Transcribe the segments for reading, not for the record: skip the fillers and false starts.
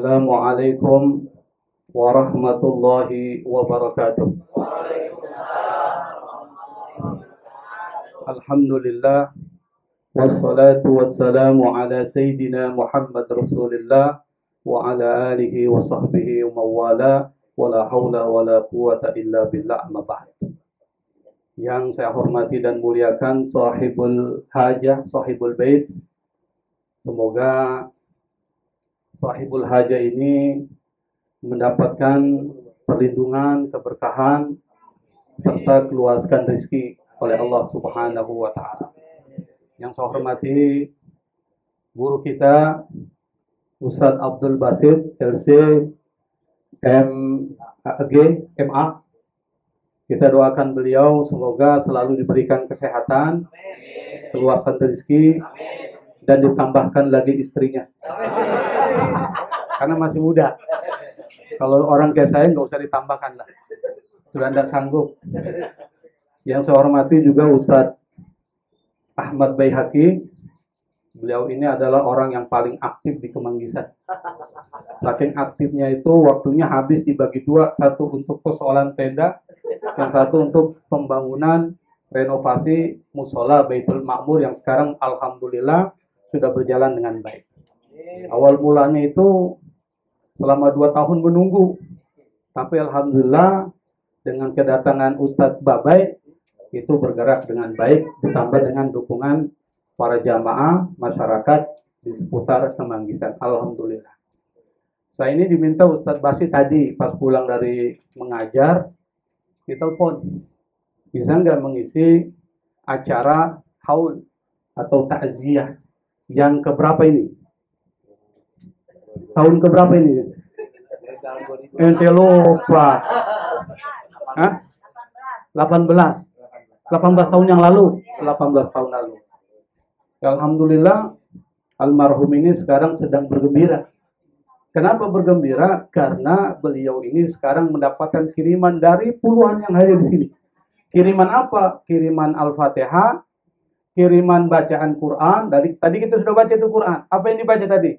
Assalamualaikum warahmatullahi wabarakatuh. Alhamdulillah wassalatu wassalamu ala sayyidina Muhammad Rasulillah wa ala alihi wa sahbihi wa mawala wa la hawla wa la quwata illa billah amma ba'd. Yang saya hormati dan muliakan sahibul hajah, sahibul bait. Semoga sahibul hajah ini mendapatkan perlindungan, keberkahan, serta keluaskan rezeki oleh Allah Subhanahu wa Ta'ala. Yang saya hormati guru kita Ustadz Abdul Basit LC MAG MA. Kita doakan beliau semoga selalu diberikan kesehatan, keluasan rezeki, dan ditambahkan lagi istrinya. Karena masih muda. Kalau orang kayak saya nggak usah ditambahkan lah. Sudah tidak sanggup. Yang saya hormati juga Ustadz Ahmad Baihaqi. Beliau ini adalah orang yang paling aktif di Kemanggisan. Saking aktifnya itu waktunya habis dibagi dua. Satu untuk persoalan tenda. Yang satu untuk pembangunan renovasi musola Baitul Ma'mur yang sekarang alhamdulillah sudah berjalan dengan baik. Awal mulanya itu selama 2 tahun menunggu. Tapi alhamdulillah dengan kedatangan Ustadz Babai itu bergerak dengan baik, ditambah dengan dukungan para jamaah masyarakat di seputar Kemanggisan. Alhamdulillah. Saya ini diminta Ustadz Basi tadi pas pulang dari mengajar, ditelepon. Bisa nggak mengisi acara haul atau takziah yang keberapa ini? Tahun keberapa ini? Ente lupa. Hah? 18 tahun yang lalu. 18 tahun lalu. Alhamdulillah, almarhum ini sekarang sedang bergembira. Kenapa bergembira? Karena beliau ini sekarang mendapatkan kiriman dari puluhan yang hadir di sini. Kiriman apa? Kiriman Al-Fatihah, kiriman bacaan Quran. Tadi kita sudah baca itu Quran. Apa yang dibaca tadi?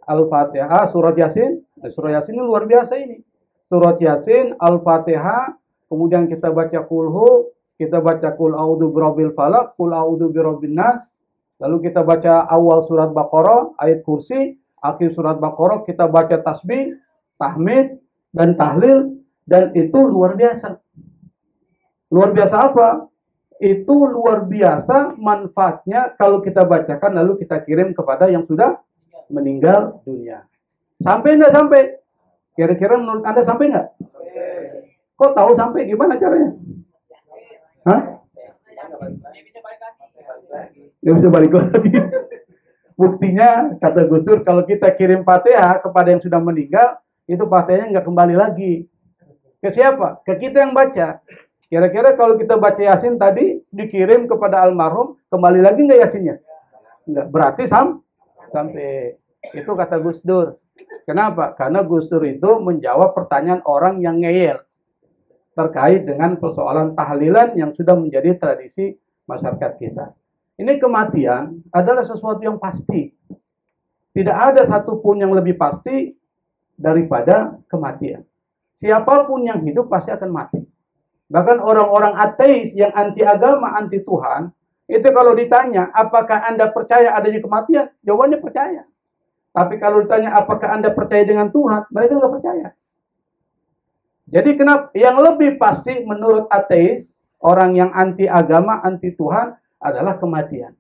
Al-Fatihah, surat Yasin. Surat Yasin ini luar biasa ini. Surat Yasin, Al-Fatihah, kemudian kita baca Kulhu, kita baca Qul a'udzu birabbil falaq, Qul a'udzu birabbin nas. Lalu kita baca awal surat Baqarah, ayat kursi, akhir surat Baqarah kita baca tasbih, tahmid, dan tahlil, dan itu luar biasa. Luar biasa apa? Itu luar biasa manfaatnya kalau kita bacakan lalu kita kirim kepada yang sudah meninggal dunia. Sampai enggak sampai? Kira-kira menurut Anda sampai enggak? Kok tahu sampai? Gimana caranya? Hah? Dia bisa balik lagi. Buktinya, kata Gus Dur, kalau kita kirim Fatihah kepada yang sudah meninggal, itu Fatihahnya nggak kembali lagi. Ke siapa? Ke kita yang baca. Kira-kira kalau kita baca Yasin tadi, dikirim kepada almarhum, kembali lagi nggak Yasinnya? Nggak. Berarti sampai. Itu kata Gus Dur. Kenapa? Karena Gus Dur itu menjawab pertanyaan orang yang ngeyel terkait dengan persoalan tahlilan yang sudah menjadi tradisi masyarakat kita. Ini kematian adalah sesuatu yang pasti. Tidak ada satupun yang lebih pasti daripada kematian. Siapapun yang hidup pasti akan mati. Bahkan orang-orang ateis yang anti agama, anti Tuhan, itu kalau ditanya, apakah Anda percaya adanya kematian? Jawabannya percaya. Tapi kalau ditanya, apakah Anda percaya dengan Tuhan? Mereka nggak percaya. Jadi kenapa? Yang lebih pasti menurut ateis, orang yang anti agama, anti Tuhan, adalah kematian.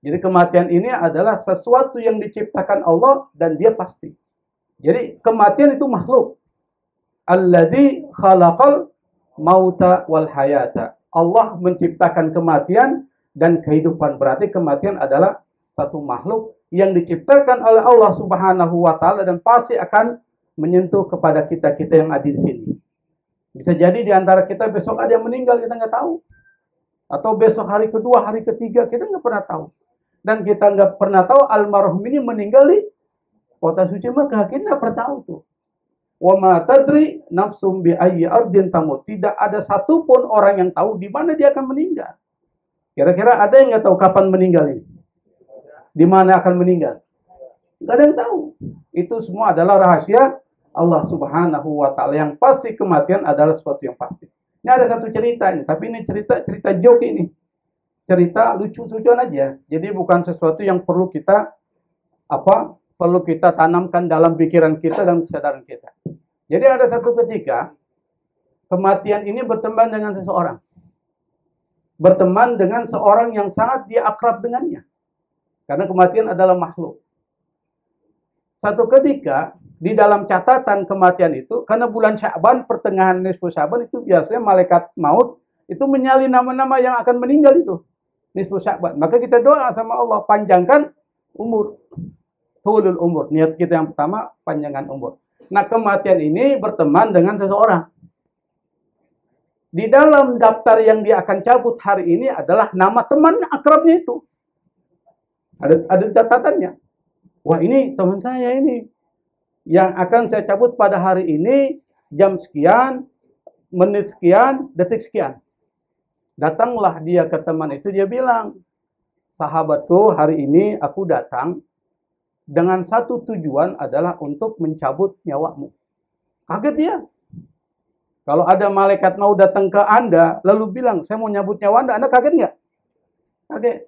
Jadi kematian ini adalah sesuatu yang diciptakan Allah dan dia pasti. Jadi kematian itu makhluk. Alladzi khalaqal mauta wal hayata. Allah menciptakan kematian dan kehidupan. Berarti kematian adalah satu makhluk yang diciptakan oleh Allah Subhanahu wa Ta'ala dan pasti akan menyentuh kepada kita-kita yang ada di sini. Bisa jadi di antara kita besok ada yang meninggal, kita nggak tahu. Atau besok hari kedua, hari ketiga, kita nggak pernah tahu. Dan kita nggak pernah tahu almarhum ini meninggal di kota suci Mekah. Kita nggak pernah tahu tuh. Wa ma tadri nafsum bi ayyi ardin tamut. Tidak ada satupun orang yang tahu di mana dia akan meninggal. Kira-kira ada yang nggak tahu kapan meninggal ini? Di mana akan meninggal? Nggak ada yang tahu. Itu semua adalah rahasia Allah Subhanahu wa Ta'ala. Yang pasti kematian adalah sesuatu yang pasti. Ini ada satu cerita ini, tapi ini cerita joke ini. Cerita lucu-lucuan aja. Jadi bukan sesuatu yang perlu kita perlu kita tanamkan dalam pikiran kita dan kesadaran kita. Jadi ada satu ketika kematian ini berteman dengan seseorang. Berteman dengan seorang yang sangat dia akrab dengannya. Karena kematian adalah makhluk. Satu ketika di dalam catatan kematian itu, karena bulan Sya'ban, pertengahan nisfu Sya'ban itu biasanya malaikat maut itu menyalin nama-nama yang akan meninggal itu. Nisfu Sya'ban. Maka kita doa sama Allah, panjangkan umur. Tulul umur. Niat kita yang pertama, panjangkan umur. Nah, kematian ini berteman dengan seseorang. Di dalam daftar yang dia akan cabut hari ini adalah nama teman akrabnya itu. Ada catatannya. Wah, ini teman saya ini. Yang akan saya cabut pada hari ini, jam sekian, menit sekian, detik sekian. Datanglah dia ke teman itu, dia bilang, sahabatku, hari ini aku datang dengan satu tujuan adalah untuk mencabut nyawamu. Kaget dia. Kalau ada malaikat mau datang ke Anda, lalu bilang, saya mau nyabut nyawa Anda kaget nggak? Kaget.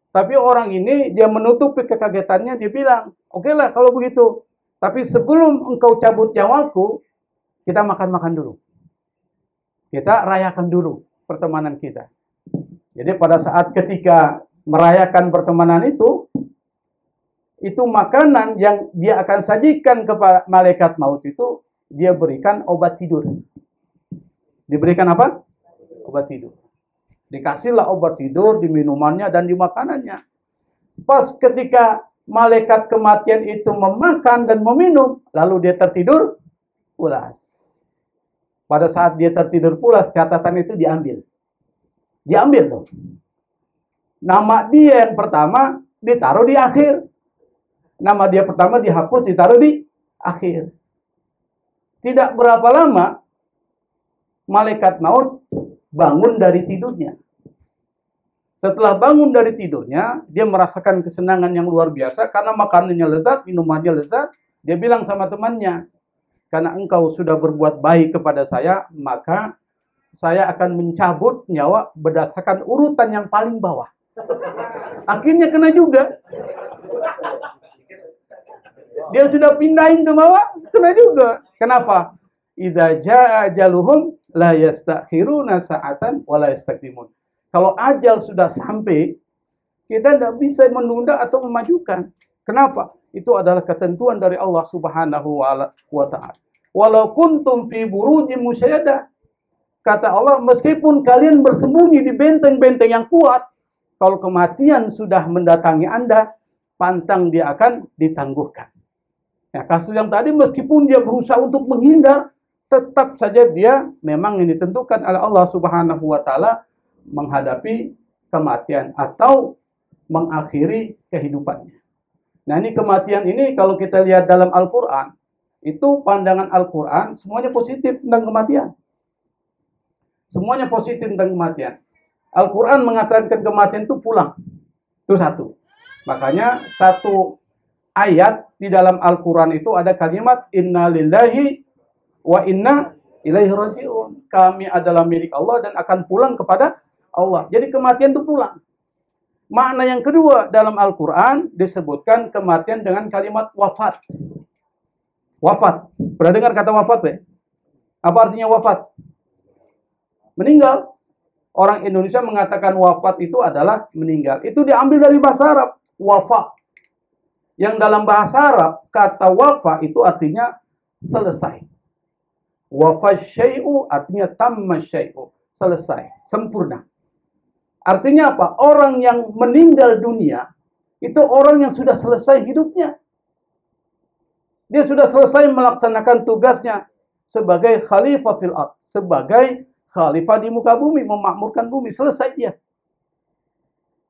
Tapi orang ini, dia menutupi kekagetannya, dia bilang, oke lah kalau begitu. Tapi sebelum engkau cabut nyawaku, kita makan-makan dulu. Kita rayakan dulu pertemanan kita. Jadi pada saat ketika merayakan pertemanan itu makanan yang dia akan sajikan kepada malaikat maut itu, dia berikan obat tidur. Diberikan apa? Obat tidur. Dikasihlah obat tidur di minumannya dan di makanannya. Pas ketika malaikat kematian itu memakan dan meminum, lalu dia tertidur pulas. Pada saat dia tertidur pulas, catatan itu diambil. Diambil loh. Nama dia yang pertama ditaruh di akhir. Nama dia pertama dihapus, ditaruh di akhir. Tidak berapa lama, malaikat maut bangun dari tidurnya. Setelah bangun dari tidurnya, dia merasakan kesenangan yang luar biasa karena makanannya lezat, minumannya lezat. Dia bilang sama temannya, karena engkau sudah berbuat baik kepada saya, maka saya akan mencabut nyawa berdasarkan urutan yang paling bawah. Akhirnya kena juga. Dia sudah pindahin ke bawah, kena juga. Kenapa? Idza jaa ajaluhum la yastakhiruna sa'atan wa la yastaqdimun. Kalau ajal sudah sampai, kita tidak bisa menunda atau memajukan. Kenapa? Itu adalah ketentuan dari Allah Subhanahu wa Ta'ala. Walau kuntum fi burujin musyayadah. Kata Allah, meskipun kalian bersembunyi di benteng-benteng yang kuat, kalau kematian sudah mendatangi Anda, pantang dia akan ditangguhkan. Ya, kasus yang tadi meskipun dia berusaha untuk menghindar, tetap saja dia memang yang ditentukan oleh Allah Subhanahu wa Ta'ala menghadapi kematian atau mengakhiri kehidupannya. Nah, ini kematian ini kalau kita lihat dalam Al-Qur'an, itu pandangan Al-Qur'an semuanya positif tentang kematian. Semuanya positif tentang kematian. Al-Qur'an mengatakan kematian itu pulang. Itu satu. Makanya satu ayat di dalam Al-Quran itu ada kalimat inna lillahi wa inna ilaihi raji'un. Kami adalah milik Allah dan akan pulang kepada Allah. Jadi kematian itu pulang. Makna yang kedua dalam Al-Quran disebutkan kematian dengan kalimat wafat. Wafat. Pernah dengar kata wafat, Be? Apa artinya wafat? Meninggal. Orang Indonesia mengatakan wafat itu adalah meninggal. Itu diambil dari bahasa Arab. Wafat. Yang dalam bahasa Arab, kata wafa itu artinya selesai. Wafa syai'u artinya tamma syai'u. Selesai, sempurna. Artinya apa? Orang yang meninggal dunia, itu orang yang sudah selesai hidupnya. Dia sudah selesai melaksanakan tugasnya sebagai khalifah fil ardh. Sebagai khalifah di muka bumi, memakmurkan bumi. Selesai dia.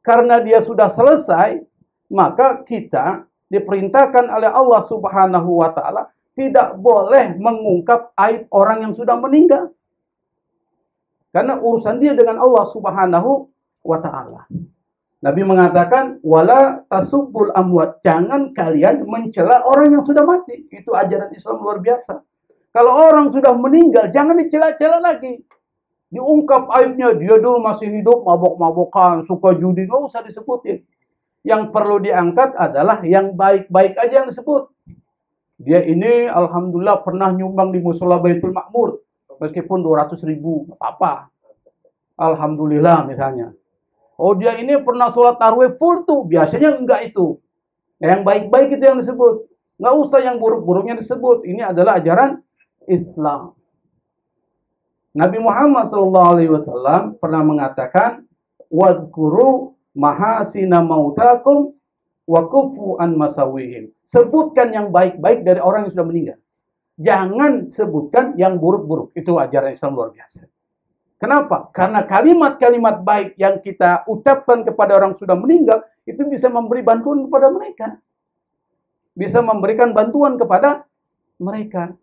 Karena dia sudah selesai, maka kita diperintahkan oleh Allah Subhanahu wa Ta'ala tidak boleh mengungkap aib orang yang sudah meninggal. Karena urusan dia dengan Allah Subhanahu wa Ta'ala. Nabi mengatakan, wala tasubbul amwat. Jangan kalian mencela orang yang sudah mati. Itu ajaran Islam luar biasa. Kalau orang sudah meninggal, jangan dicela-cela lagi. Diungkap aibnya, dia dulu masih hidup, mabok-mabokan, suka judi, nggak usah disebutin. Yang perlu diangkat adalah yang baik-baik aja yang disebut. Dia ini, alhamdulillah, pernah nyumbang di musola Baitul Makmur. Meskipun 200.000, apa-apa. Alhamdulillah misalnya. Oh dia ini pernah sholat tarawih full tuh. Biasanya enggak itu. Yang baik-baik itu yang disebut. Enggak usah yang buruk-buruknya disebut. Ini adalah ajaran Islam. Nabi Muhammad SAW pernah mengatakan, wadhkuru mahasina mautakum wa kufu an masawihim. Sebutkan yang baik-baik dari orang yang sudah meninggal. Jangan sebutkan yang buruk-buruk. Itu ajaran Islam luar biasa. Kenapa? Karena kalimat-kalimat baik yang kita ucapkan kepada orang sudah meninggal, itu bisa memberi bantuan kepada mereka. Bisa memberikan bantuan kepada mereka.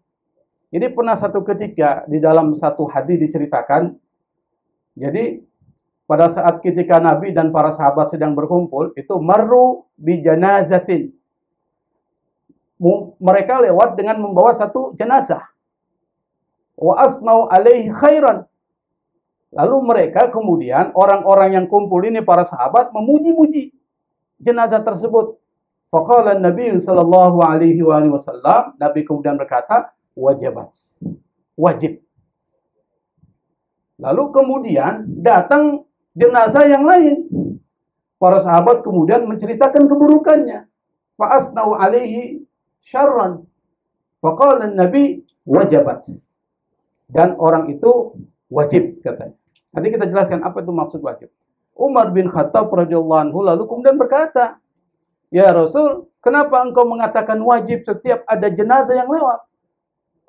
Jadi pernah satu ketika di dalam satu hadis diceritakan, jadi pada saat ketika Nabi dan para sahabat sedang berkumpul, itu marru bi janazatin. Mereka lewat dengan membawa satu jenazah. Wa asnau alaihi khairan. Lalu mereka kemudian, orang-orang yang kumpul ini, para sahabat, memuji-muji jenazah tersebut. Faqala Nabi sallallahu alaihi wasallam, Nabi kemudian berkata, wajibat. Wajib. Lalu kemudian datang jenazah yang lain. Para sahabat kemudian menceritakan keburukannya. Fa'asnau alaihi syarran. Faqala Nabi, wajibat. Dan orang itu wajib katanya. Nanti kita jelaskan apa itu maksud wajib. Umar bin Khattab radhiyallahu anhu lalu kemudian berkata, "Ya Rasul, kenapa engkau mengatakan wajib setiap ada jenazah yang lewat?"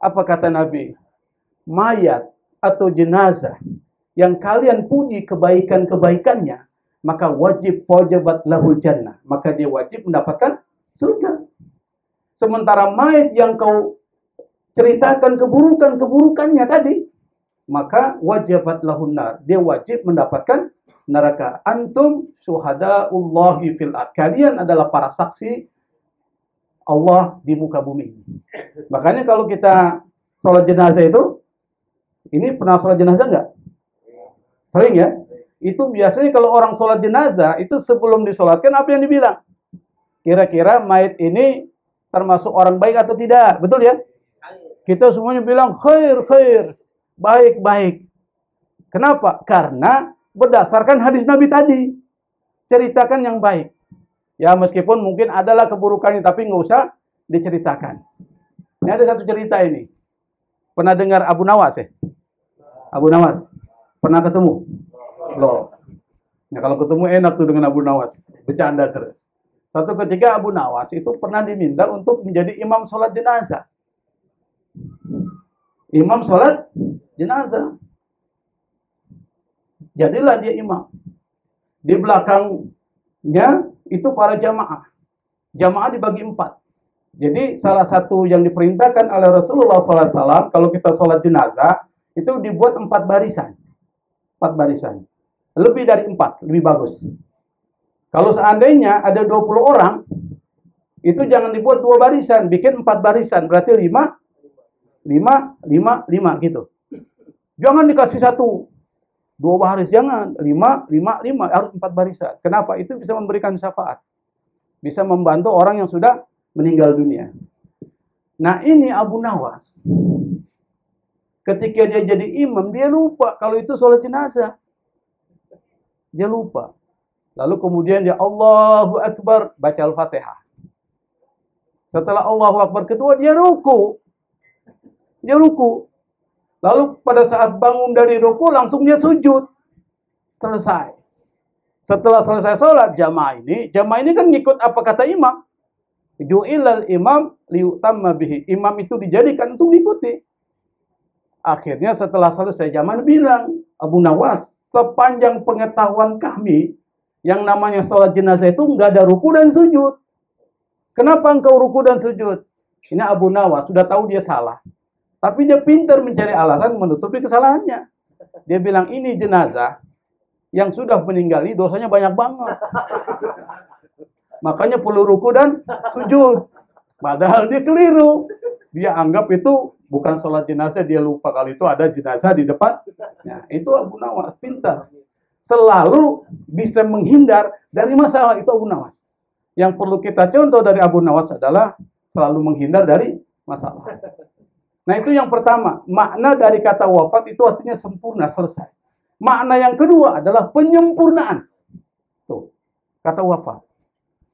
Apa kata Nabi? Mayat atau jenazah yang kalian puji kebaikan-kebaikannya, maka wajibat lahul jannah, maka dia wajib mendapatkan surga. Sementara mayat yang kau ceritakan keburukannya tadi, maka wajibat lahun nar. Dia wajib mendapatkan neraka. Antum syuhadaullahi fil ard. Kalian adalah para saksi Allah di muka bumi ini. Makanya kalau kita sholat jenazah itu, ini pernah sholat jenazah enggak? Sering ya? Itu biasanya kalau orang sholat jenazah, itu sebelum disolatkan apa yang dibilang? Kira-kira mayat ini termasuk orang baik atau tidak? Betul ya? Kita semuanya bilang khair. Baik-baik. Kenapa? Karena berdasarkan hadis Nabi tadi. Ceritakan yang baik. Ya meskipun mungkin adalah keburukannya, tapi nggak usah diceritakan. Ini ada satu cerita ini. Pernah dengar Abu Nawas ya? Abu Nawas. Pernah ketemu? Loh. Nah kalau ketemu enak tuh dengan Abu Nawas. Bercanda terus. Satu ketika Abu Nawas itu pernah diminta untuk menjadi imam sholat jenazah. Imam sholat jenazah. Jadilah dia imam. Di belakangnya itu para jamaah. Jamaah dibagi 4. Jadi salah satu yang diperintahkan oleh Rasulullah SAW, kalau kita sholat jenazah, itu dibuat 4 barisan. 4 barisan. Lebih dari 4, lebih bagus. Kalau seandainya ada 20 orang, itu jangan dibuat 2 barisan, bikin 4 barisan. Berarti 5 gitu. Jangan dikasih 1, 2 baris, jangan. 5, harus 4 barisan. Kenapa? Itu bisa memberikan syafaat. Bisa membantu orang yang sudah meninggal dunia. Nah ini Abu Nawas. Ketika dia jadi imam, dia lupa kalau itu sholat jenazah. Dia lupa. Lalu kemudian dia Allahu Akbar, baca Al-Fatihah. Setelah Allahu Akbar kedua, dia ruku. Lalu pada saat bangun dari ruku, langsung dia sujud. Selesai. Setelah selesai sholat, jamaah ini kan ngikut apa kata imam. Ju'ilal imam liyutamma bihi. Imam itu dijadikan untuk diikuti. Akhirnya setelah selesai jamaah bilang, Abu Nawas, sepanjang pengetahuan kami, yang namanya sholat jenazah itu nggak ada ruku dan sujud. Kenapa engkau ruku dan sujud? Ini Abu Nawas sudah tahu dia salah. Tapi dia pintar mencari alasan menutupi kesalahannya. Dia bilang ini jenazah. Yang sudah meninggal ini dosanya banyak banget. Makanya perlu ruku dan sujud. Padahal dia keliru. Dia anggap itu bukan sholat jenazah, dia lupa kalau itu ada jenazah di depan. Nah, itu Abu Nawas pintar. Selalu bisa menghindar dari masalah, itu Abu Nawas. Yang perlu kita contoh dari Abu Nawas adalah selalu menghindar dari masalah. Nah, itu yang pertama. Makna dari kata wafat itu artinya sempurna, selesai. Makna yang kedua adalah penyempurnaan. Tuh, kata wafat.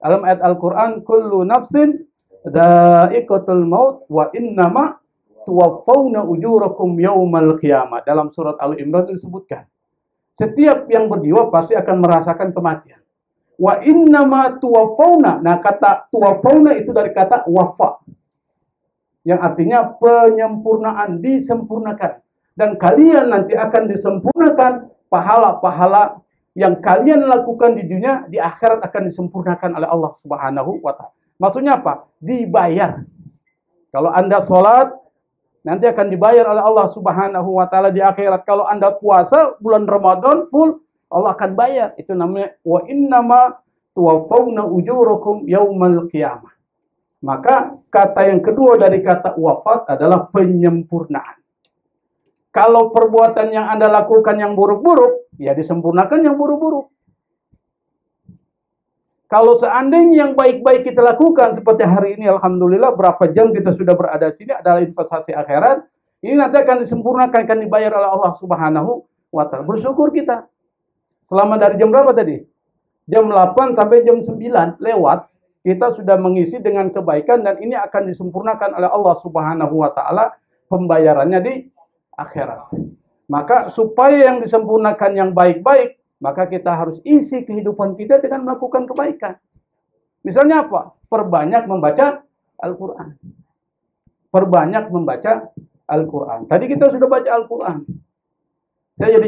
Dalam ayat Al-Quran, kullu nafsin dha'iqatul maut wa innama tuwaffawna ujurakum yaumal qiyamah. Dalam surat Al-Imran itu disebutkan. Setiap yang berjiwa pasti akan merasakan kematian. Wa innama tuwaffawna. Nah, kata tuwaffawna itu dari kata wafa. Yang artinya penyempurnaan, disempurnakan. Dan kalian nanti akan disempurnakan pahala-pahala yang kalian lakukan di dunia, di akhirat akan disempurnakan oleh Allah Subhanahu wa Ta'ala. Maksudnya apa? Dibayar. Kalau Anda sholat, nanti akan dibayar oleh Allah Subhanahu wa Ta'ala di akhirat. Kalau Anda puasa bulan Ramadan full, Allah akan bayar. Itu namanya wa innama tuwaffawna ujurakum yaumal qiyamah. Maka kata yang kedua dari kata wafat adalah penyempurnaan. Kalau perbuatan yang Anda lakukan yang buruk-buruk, ya disempurnakan yang buruk-buruk. Kalau seandainya yang baik-baik kita lakukan, seperti hari ini, alhamdulillah, berapa jam kita sudah berada di sini, adalah investasi akhirat, ini nanti akan disempurnakan, akan dibayar oleh Allah Subhanahu wa Ta'ala. Bersyukur kita. Selama dari jam berapa tadi? Jam 8 sampai jam 9 lewat, kita sudah mengisi dengan kebaikan, dan ini akan disempurnakan oleh Allah Subhanahu wa Ta'ala, pembayarannya di akhirat. Maka supaya yang disempurnakan yang baik-baik, maka kita harus isi kehidupan kita dengan melakukan kebaikan. Misalnya apa? Perbanyak membaca Al-Quran. Perbanyak membaca Al-Quran. Tadi kita sudah baca Al-Quran. Saya jadi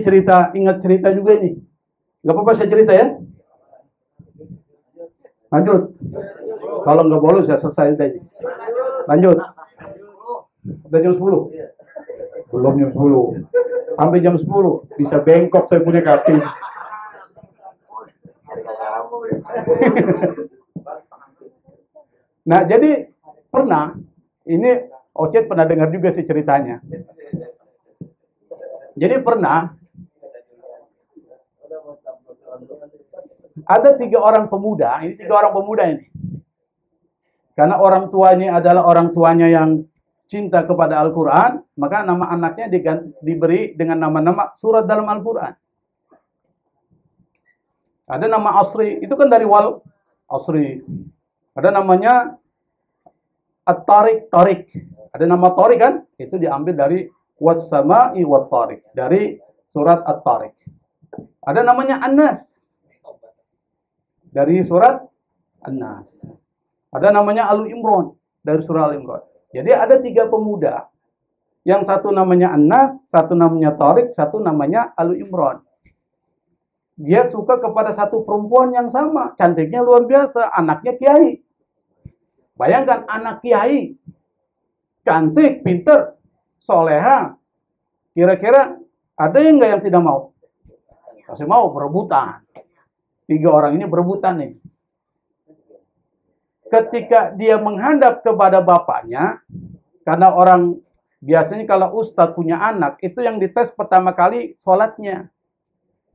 ingat cerita juga ini. Gak apa-apa saya cerita ya? Lanjut. Kalau nggak boleh saya selesai tadi. Lanjut. Udah jam 10? Belum jam 10. Sampai jam 10 bisa bengkok saya punya kaki. Nah, jadi pernah ini Ocet pernah dengar juga sih ceritanya. Jadi pernah ada 3 orang pemuda, ini 3 orang pemuda ini. Karena orang tuanya adalah orang tuanya yang cinta kepada Al-Quran, maka nama anaknya diberi dengan nama-nama surat dalam Al-Quran. Ada nama Asri, itu kan dari wal Asri. Ada namanya At-Tariq, Tariq. Ada nama Tariq kan? Itu diambil dari Was-Sama'i Wat-Tariq, dari surat At-Tariq. Ada namanya An-Nas, dari surat An-Nas. Ada namanya Al-Imran, dari surah Al-Imran. Jadi ada 3 pemuda. Yang satu namanya An-Nas, satu namanya Tariq, satu namanya Al-Imran. Dia suka kepada satu perempuan yang sama. Cantiknya luar biasa. Anaknya kiai. Bayangkan anak kiai. Cantik, pinter, soleha. Kira-kira ada yang nggak yang tidak mau? Pasti mau, berebutan. 3 orang ini berebutan nih. Ketika dia menghadap kepada bapaknya, karena orang biasanya kalau ustadz punya anak, itu yang dites pertama kali sholatnya.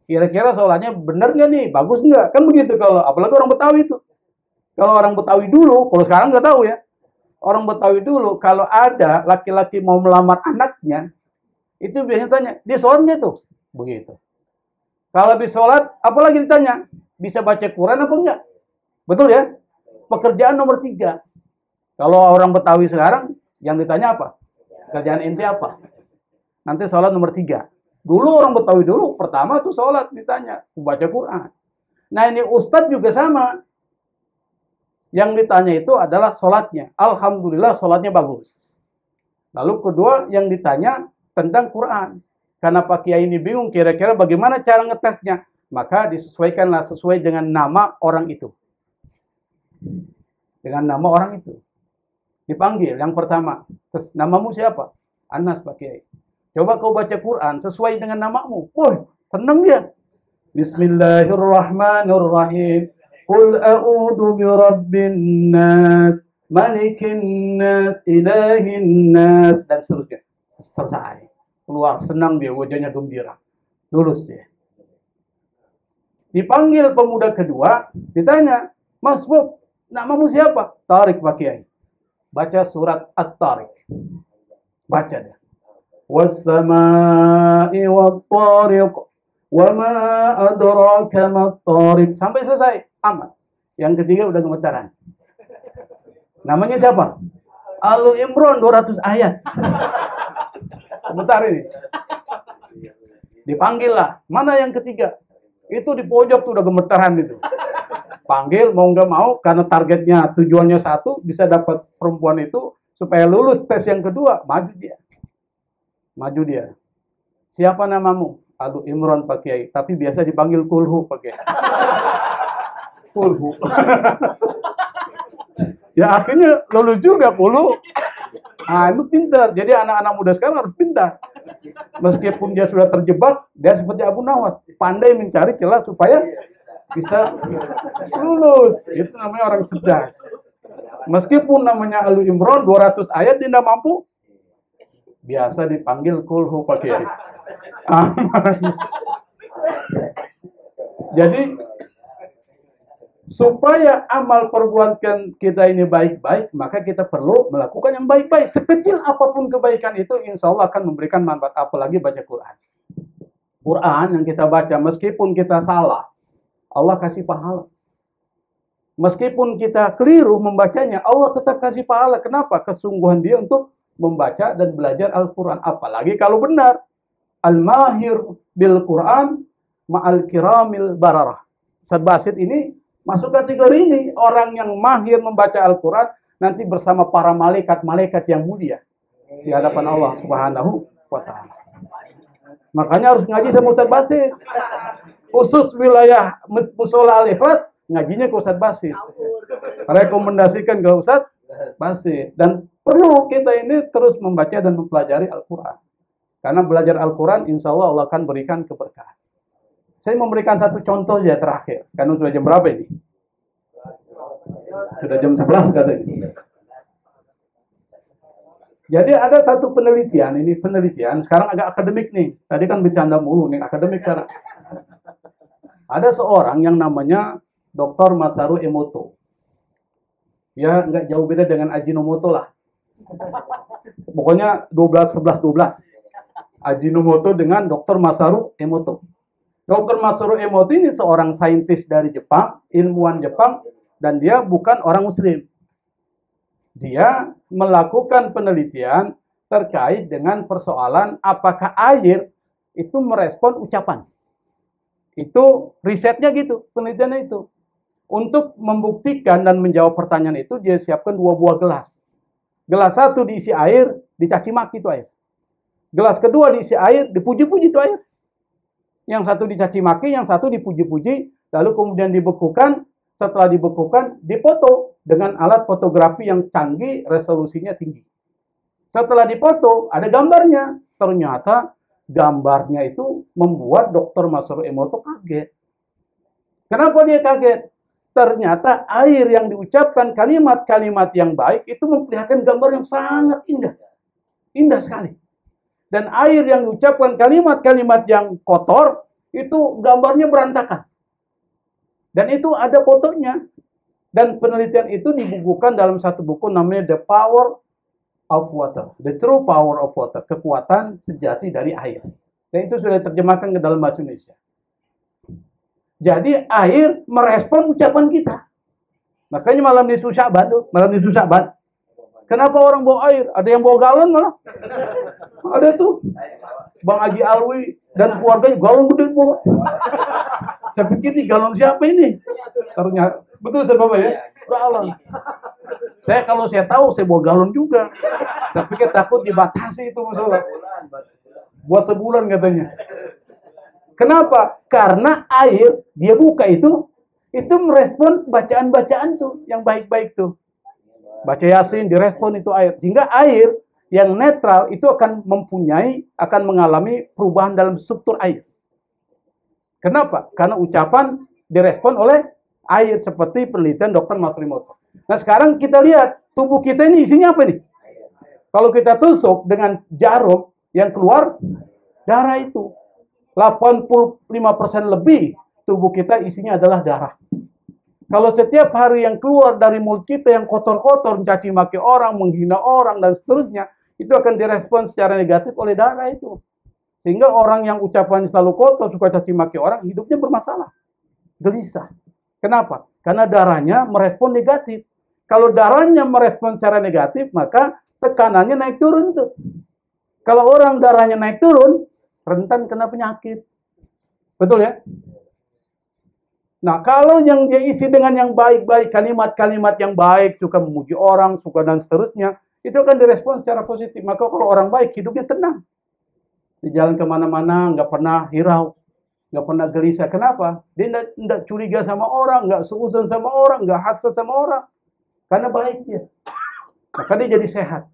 Kira-kira sholatnya benar nggak nih? Bagus nggak? Kan begitu kalau, apalagi orang Betawi itu. Kalau orang Betawi dulu, kalau sekarang nggak tahu ya. Orang Betawi dulu, kalau ada laki-laki mau melamar anaknya, itu biasanya tanya, dia sholat nggak tuh? Begitu. Kalau habis sholat, apalagi ditanya, bisa baca Quran apa enggak? Betul ya? Pekerjaan nomor 3. Kalau orang Betawi sekarang, yang ditanya apa? Pekerjaan inti apa? Nanti sholat nomor 3. Dulu orang Betawi dulu, pertama tuh sholat ditanya, baca Quran. Nah ini Ustadz juga sama. Yang ditanya itu adalah sholatnya. Alhamdulillah sholatnya bagus. Lalu kedua yang ditanya tentang Quran. Karena Pak Kiai ini bingung kira-kira bagaimana cara ngetesnya. Maka disesuaikanlah sesuai dengan nama orang itu. Dengan nama orang itu. Dipanggil yang pertama. Terus namamu siapa? Anas Pak Kiai. Coba kau baca Quran sesuai dengan namamu. Woi, seneng dia. Bismillahirrahmanirrahim. Qul a'udzu birabbin nas, malikin nas, ilahin nas, dan seterusnya. Selesai. Keluar, senang dia, wajahnya gembira. Lulus dia. Dipanggil pemuda kedua, ditanya, Mas Bob, namamu siapa? Tariq Pak Kiai. Baca surat At-Tariq. Baca dia. Was-sama'i wat-tariq. Wa ma adraka mat-tariq. Sampai selesai, aman. Yang ketiga udah gemetaran. Namanya siapa? Al Imran 200 ayat. Gemetar ini. Dipanggil lah. Mana yang ketiga? Itu di pojok tuh udah gemetaran itu. Panggil mau nggak mau karena targetnya tujuannya satu, bisa dapat perempuan itu supaya lulus tes yang kedua, maju dia. Maju dia. Siapa namamu? Al Imran Pak Kiai, tapi biasa dipanggil Kulhu Pak Kiai. Kulhu. Ya akhirnya lulus juga Kulhu. Ah, itu pintar. Jadi anak-anak muda sekarang harus pintar. Meskipun dia sudah terjebak, dia seperti Abu Nawas, pandai mencari celah supaya bisa lulus. Itu namanya orang cerdas. Meskipun namanya Al Imran 200 ayat dia tidak mampu, biasa dipanggil Kulhu Pak Kiai. Jadi supaya amal perbuatan kita ini baik-baik, maka kita perlu melakukan yang baik-baik. Sekecil apapun kebaikan itu, insya Allah akan memberikan manfaat. Apalagi baca Quran. Quran yang kita baca, meskipun kita salah, Allah kasih pahala. Meskipun kita keliru membacanya, Allah tetap kasih pahala. Kenapa? Kesungguhan dia untuk membaca dan belajar Al-Quran. Apalagi kalau benar. Al-mahir bil Quran ma'al kiramil bararah. Ustaz Basit ini masuk kategori ini. Orang yang mahir membaca Al-Quran nanti bersama para malaikat-malaikat yang mulia di hadapan Allah Subhanahu wa ta'ala. Makanya harus ngaji sama Ustaz Basit. Khusus wilayah Musola Al-Ikhlas, ngajinya ke Ustaz Basit. Rekomendasikan ke Ustaz Basit. Dan perlu kita ini terus membaca dan mempelajari Al-Quran. Karena belajar Al-Quran, insya Allah Allah akan berikan keberkahan. Saya memberikan satu contoh ya terakhir. Karena sudah jam berapa ini? Sudah jam 11 katanya. Jadi ada satu penelitian, ini penelitian, sekarang agak akademik nih. Tadi kan bercanda mulu nih, akademik sekarang. Ada seorang yang namanya Dr. Masaru Emoto. Ya, nggak jauh beda dengan Ajinomoto lah. Pokoknya 12, 11, 12. Ajinomoto dengan Dr. Masaru Emoto. Dr. Masaru Emoto ini seorang saintis dari Jepang, ilmuwan Jepang, dan dia bukan orang Muslim. Dia melakukan penelitian terkait dengan persoalan apakah air itu merespon ucapan. Itu risetnya gitu, penelitiannya itu. Untuk membuktikan dan menjawab pertanyaan itu, dia siapkan 2 buah gelas. Gelas satu diisi air, dicaci maki itu air. Gelas kedua diisi air, dipuji-puji itu air. Yang satu dicaci maki, yang satu dipuji-puji, lalu kemudian dibekukan. Setelah dibekukan, dipoto dengan alat fotografi yang canggih, resolusinya tinggi. Setelah dipoto, ada gambarnya. Ternyata gambarnya itu membuat Dr. Masaru Emoto kaget. Kenapa dia kaget? Ternyata air yang diucapkan kalimat-kalimat yang baik itu memperlihatkan gambar yang sangat indah. Indah sekali. Dan air yang diucapkan kalimat-kalimat yang kotor, itu gambarnya berantakan. Dan itu ada fotonya. Dan penelitian itu dibukukan dalam satu buku namanya The Power of Water. The True Power of Water. Kekuatan sejati dari air. Dan itu sudah diterjemahkan ke dalam bahasa Indonesia. Jadi air merespon ucapan kita. Makanya malam nisu Sya'ban tuh. Malam nisu Sya'ban. Kenapa orang bawa air? Ada yang bawa galon malah. Ada tuh. Bang Haji Alwi dan keluarganya galon gede bawa. Saya pikir nih galon siapa ini? Ternyata betul saya Bapak ya? Galon. Kalau saya tahu saya bawa galon juga. Saya pikir takut dibatasi itu masalah. Buat sebulan katanya. Kenapa? Karena air dia buka itu merespon bacaan-bacaan tuh yang baik-baik tuh. Baca Yasin direspon itu air. Sehingga air yang netral itu akan mengalami perubahan dalam struktur air. Kenapa? Karena ucapan direspon oleh air seperti penelitian Dr. Matsumoto. Nah sekarang kita lihat tubuh kita ini isinya apa nih? Kalau kita tusuk dengan jarum yang keluar darah itu 85% lebih tubuh kita isinya adalah darah. Kalau setiap hari yang keluar dari mulut kita yang kotor-kotor, mencaci maki orang, menghina orang dan seterusnya, itu akan direspon secara negatif oleh darah itu. Sehingga orang yang ucapannya selalu kotor, suka caci maki orang, hidupnya bermasalah. Gelisah. Kenapa? Karena darahnya merespon negatif. Kalau darahnya merespon secara negatif, maka tekanannya naik turun tuh. Kalau orang darahnya naik turun, rentan kena penyakit. Betul ya? Nah, kalau yang dia isi dengan yang baik-baik, kalimat-kalimat yang baik, suka memuji orang, suka dan seterusnya, itu akan direspon secara positif. Maka kalau orang baik, hidupnya tenang. Di jalan kemana-mana, nggak pernah hirau, nggak pernah gelisah. Kenapa? Dia nggak curiga sama orang, nggak seuzon sama orang, nggak hasad sama orang. Karena baik dia. Maka dia jadi sehat.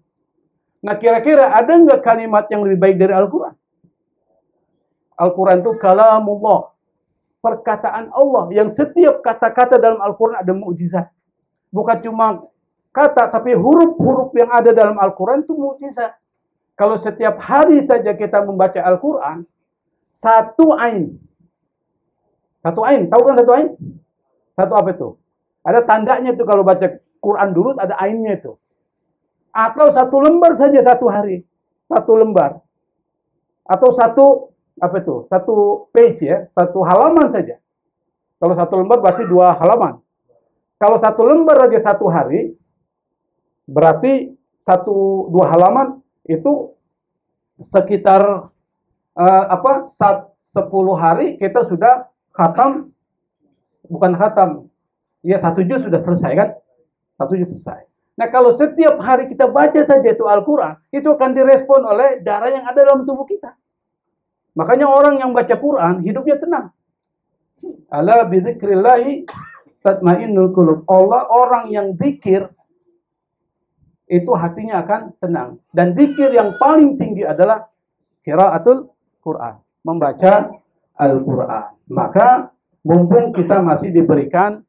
Nah, kira-kira ada nggak kalimat yang lebih baik dari Al-Quran? Al-Quran itu kalamullah. Perkataan Allah. Yang setiap kata-kata dalam Al-Quran ada mukjizat. Bukan cuma kata, tapi huruf-huruf yang ada dalam Al-Quran itu mukjizat. Kalau setiap hari saja kita membaca Al-Quran, satu ain. Satu ain, tahu kan satu ain? Satu apa itu? Ada tandanya itu kalau baca Quran dulu, ada ainnya itu. Atau satu lembar saja satu hari. Satu lembar. Atau satu, apa itu? Satu page ya, satu halaman saja. Kalau satu lembar berarti 2 halaman. Kalau satu lembar saja satu hari, berarti 2 halaman, itu sekitar 10 hari kita sudah khatam, bukan khatam, ya 1 juz sudah selesai kan? 1 juz selesai. Nah kalau setiap hari kita baca saja itu Al-Quran, itu akan direspon oleh darah yang ada dalam tubuh kita. Makanya orang yang baca Quran hidupnya tenang. Ala bidzikrillahi tatmainnul qulub. Allah, orang yang zikir itu hatinya akan tenang. Dan zikir yang paling tinggi adalah qiraatul Quran, membaca Al-Quran. Maka mumpung kita masih diberikan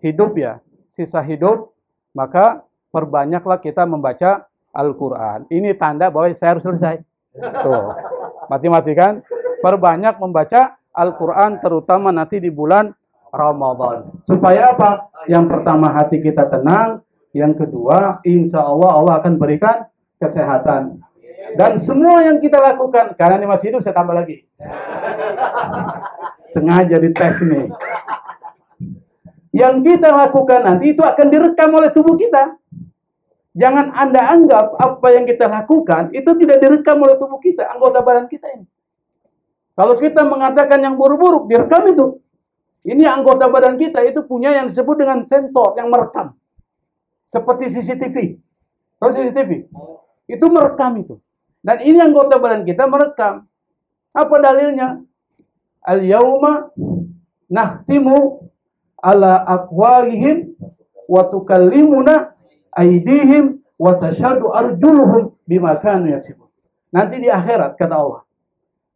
hidup ya, sisa hidup, maka perbanyaklah kita membaca Al-Quran. Ini tanda bahwa saya harus selesai. Tuh, mati-mati kan? Perbanyak membaca Al-Quran, terutama nanti di bulan Ramadan. Supaya apa? Yang pertama hati kita tenang, yang kedua insya Allah akan berikan kesehatan. Dan semua yang kita lakukan, karena ini masih hidup saya tambah lagi. Sengaja dites nih. Yang kita lakukan nanti itu akan direkam oleh tubuh kita. Jangan Anda anggap apa yang kita lakukan itu tidak direkam oleh tubuh kita, anggota badan kita ini. Kalau kita mengatakan yang buruk-buruk, direkam itu. Ini anggota badan kita itu punya yang disebut dengan sensor yang merekam. Seperti CCTV. Tahu CCTV? Itu merekam itu. Dan ini anggota badan kita merekam. Apa dalilnya? Al-yawma nakhtimu ala afwahihim wa tukallimuna aydihim wa tashhadu arjuluhum bima kanu yaksibun. Nanti di akhirat kata Allah,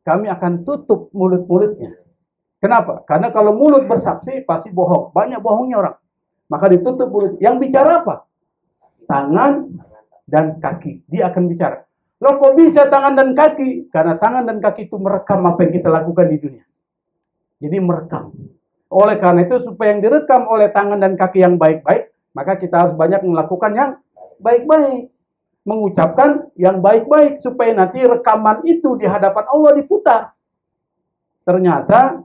kami akan tutup mulut-mulutnya. Kenapa? Karena kalau mulut bersaksi pasti bohong. Banyak bohongnya orang. Maka ditutup mulut. Yang bicara apa? Tangan dan kaki. Dia akan bicara. Loh kok bisa tangan dan kaki? Karena tangan dan kaki itu merekam apa yang kita lakukan di dunia. Jadi merekam. Oleh karena itu supaya yang direkam oleh tangan dan kaki yang baik-baik, maka kita harus banyak melakukan yang baik-baik. Mengucapkan yang baik-baik supaya nanti rekaman itu di hadapan Allah diputar. Ternyata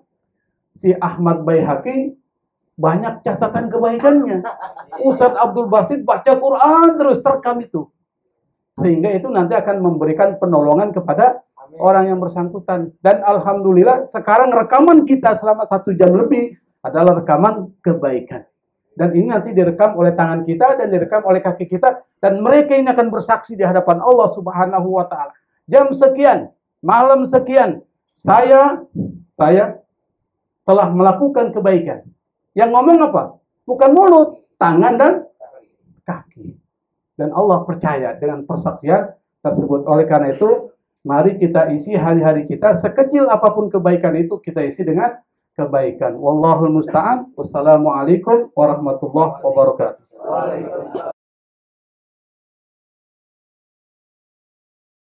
si Ahmad Baihaqi banyak catatan kebaikannya. Ustadz Abdul Basit baca Quran terus terekam itu. Sehingga itu nanti akan memberikan penolongan kepada orang yang bersangkutan. Dan alhamdulillah sekarang rekaman kita selama 1 jam lebih adalah rekaman kebaikan. Dan ini nanti direkam oleh tangan kita dan direkam oleh kaki kita. Dan mereka ini akan bersaksi di hadapan Allah Subhanahu wa ta'ala. Jam sekian, malam sekian, saya telah melakukan kebaikan. Yang ngomong apa? Bukan mulut, tangan dan kaki. Dan Allah percaya dengan persaksian tersebut. Oleh karena itu, Mari kita isi hari-hari kita, sekecil apapun kebaikan itu kita isi dengan kebaikan. Wallahul musta'an. Wassalamualaikum warahmatullahi wabarakatuh.